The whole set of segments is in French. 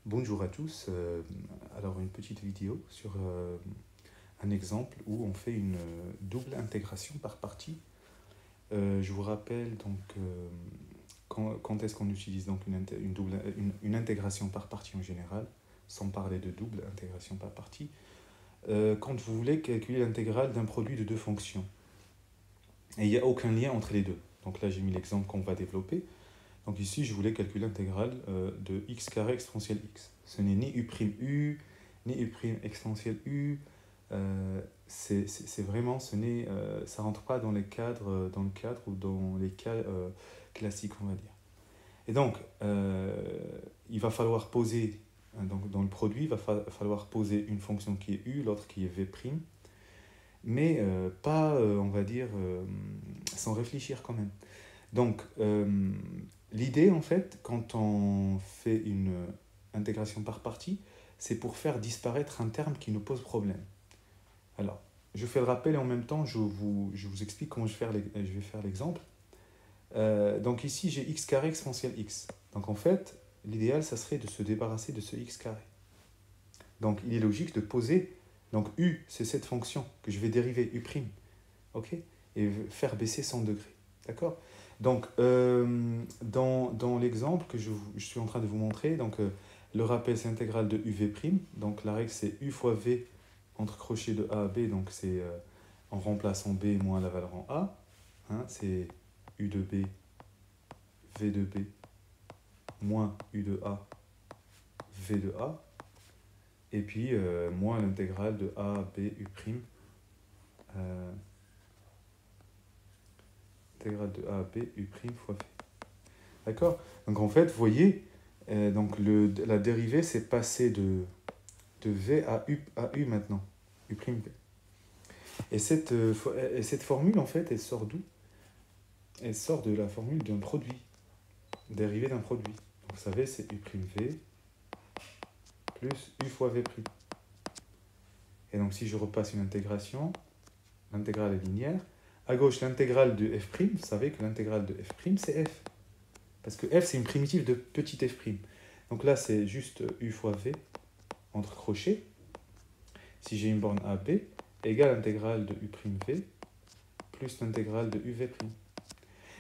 Bonjour à tous. Alors une petite vidéo sur un exemple où on fait une double intégration par partie. Je vous rappelle donc quand est-ce qu'on utilise donc une intégration par partie en général, sans parler de double intégration par partie, quand vous voulez calculer l'intégrale d'un produit de deux fonctions. Et il n'y a aucun lien entre les deux. Donc là j'ai mis l'exemple qu'on va développer. Donc ici, je voulais calculer l'intégrale de x carré exponentielle x. Ce n'est ni u', ni u' exponentielle u. C'est vraiment, ça rentre pas dans dans le cadre ou dans les cas classiques, on va dire. Et donc, il va falloir poser, donc dans le produit, il va falloir poser une fonction qui est u, l'autre qui est v', mais pas, on va dire, sans réfléchir quand même. Donc, l'idée, en fait, quand on fait une intégration par partie, c'est pour faire disparaître un terme qui nous pose problème. Alors, je fais le rappel et en même temps, je vous explique comment je vais faire l'exemple. Donc ici, j'ai x carré exponentielle x. Donc en fait, l'idéal, ça serait de se débarrasser de ce x carré. Donc il est logique de poser, donc u, c'est cette fonction que je vais dériver, u', ok, et faire baisser 100 degrés. D'accord. Donc, dans l'exemple que je suis en train de vous montrer, donc, le rappel, c'est l'intégrale de uv'. Donc, la règle, c'est u fois v entre crochet de a à b. Donc, c'est en remplaçant b moins la valeur en a. Hein, c'est u de b, v de b, moins u de a, v de a. Et puis, moins l'intégrale de a, b, u'. Intégrale de a à b, u' fois v. D'accord. Donc en fait, vous voyez, donc la dérivée, c'est passer de v à u maintenant. U'. Et cette formule, en fait, elle sort d'où? Elle sort de la formule d'un produit, dérivée d'un produit. Donc vous savez, c'est u'v plus u fois v'. Et donc si je repasse une intégration, l'intégrale est linéaire. À gauche, l'intégrale de f', vous savez que l'intégrale de f', c'est f. Parce que f, c'est une primitive de petit f'. Donc là, c'est juste u fois v entre crochets. Si j'ai une borne AB, égale l'intégrale de u'v plus l'intégrale de uv'.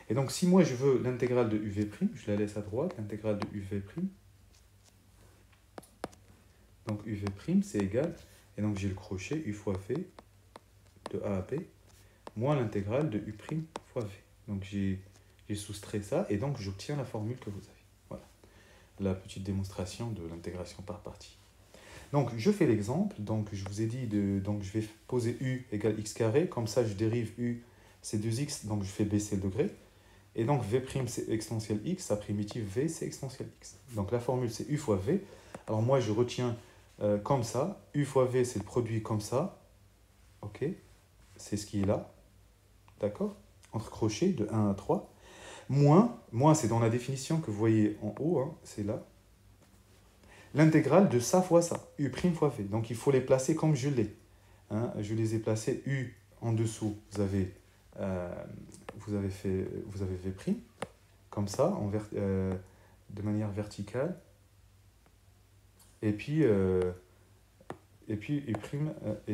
Et donc, si moi je veux l'intégrale de uv', je la laisse à droite, l'intégrale de uv'. Donc uv' c'est égal, et donc j'ai le crochet u fois v de a à b, moins l'intégrale de u' fois v. Donc j'ai soustrait ça, et donc j'obtiens la formule que vous avez. Voilà, la petite démonstration de l'intégration par partie. Donc je fais l'exemple, donc je vous ai dit, donc je vais poser u égale x carré, comme ça je dérive u, c'est 2x, donc je fais baisser le degré. Et donc v' c'est exponentielle x, sa primitive v c'est exponentielle x. Donc la formule c'est u fois v. Alors moi je retiens comme ça, u fois v c'est le produit comme ça, ok, c'est ce qui est là, d'accord, entre crochets de 1 à 3, moins c'est dans la définition que vous voyez en haut, hein, c'est là, l'intégrale de ça fois ça, u' fois v. Donc il faut les placer comme je l'ai. Hein, je les ai placés u en dessous, vous avez v', comme ça, de manière verticale. Et puis u' et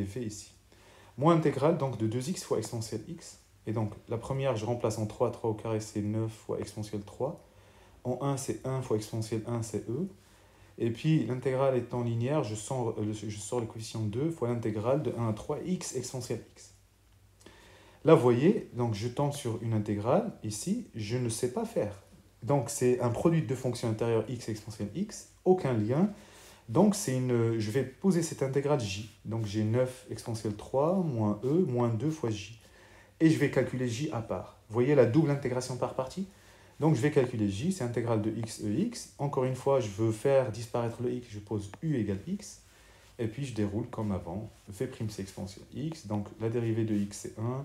v ici. Moins intégrale donc de 2x fois exponentielle x. Et donc la première, je remplace en 3 au carré, c'est 9 fois exponentielle 3. En 1, c'est 1 fois exponentielle 1, c'est e. Et puis l'intégrale étant linéaire, je sors le coefficient 2 fois l'intégrale de 1 à 3 x exponentielle x. Là, vous voyez, donc je tombe sur une intégrale. Ici, je ne sais pas faire. Donc c'est un produit de fonctions intérieures x exponentielle x, aucun lien. Donc je vais poser cette intégrale j. Donc j'ai 9 exponentielle 3 moins e moins 2 fois j. Et je vais calculer j à part. Vous voyez la double intégration par partie? Donc je vais calculer j, c'est intégrale de x ex. Encore une fois, je veux faire disparaître le x, je pose u égale x. Et puis je déroule comme avant. V' c'est exponentielle x, donc la dérivée de x c'est 1.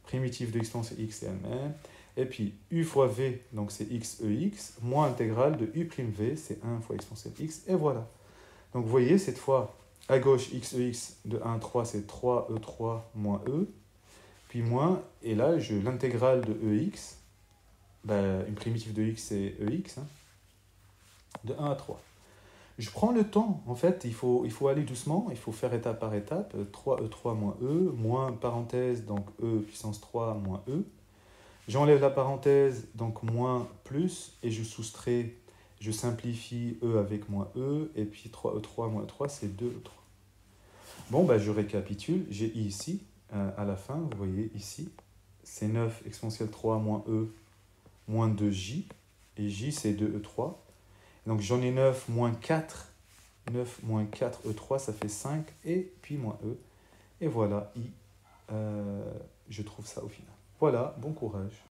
Primitive de exponentielle x c'est elle-même. Et puis u fois v, donc c'est x ex, moins intégrale de u'v, c'est 1 fois exponentielle x. Et voilà. Donc vous voyez, cette fois, à gauche, x ex de 1 à 3, c'est 3e3 moins e. Puis moins, et là, l'intégrale de ex, une primitive de x, c'est ex, hein, de 1 à 3. Je prends le temps, en fait, il faut aller doucement, il faut faire étape par étape. 3e3 moins E, moins parenthèse, donc E puissance 3 moins E. J'enlève la parenthèse, donc moins plus, et je soustrais, je simplifie E avec moins E, et puis 3E3 moins 3, c'est 2E3. Bon, bah, je récapitule, j'ai I ici, à la fin, vous voyez ici, c'est 9 exponentielle 3 moins E moins 2J, et J c'est 2E3. Donc j'en ai 9 moins 4, 9 moins 4 E3, ça fait 5, et puis moins E. Et voilà, I, je trouve ça au final. Voilà, bon courage.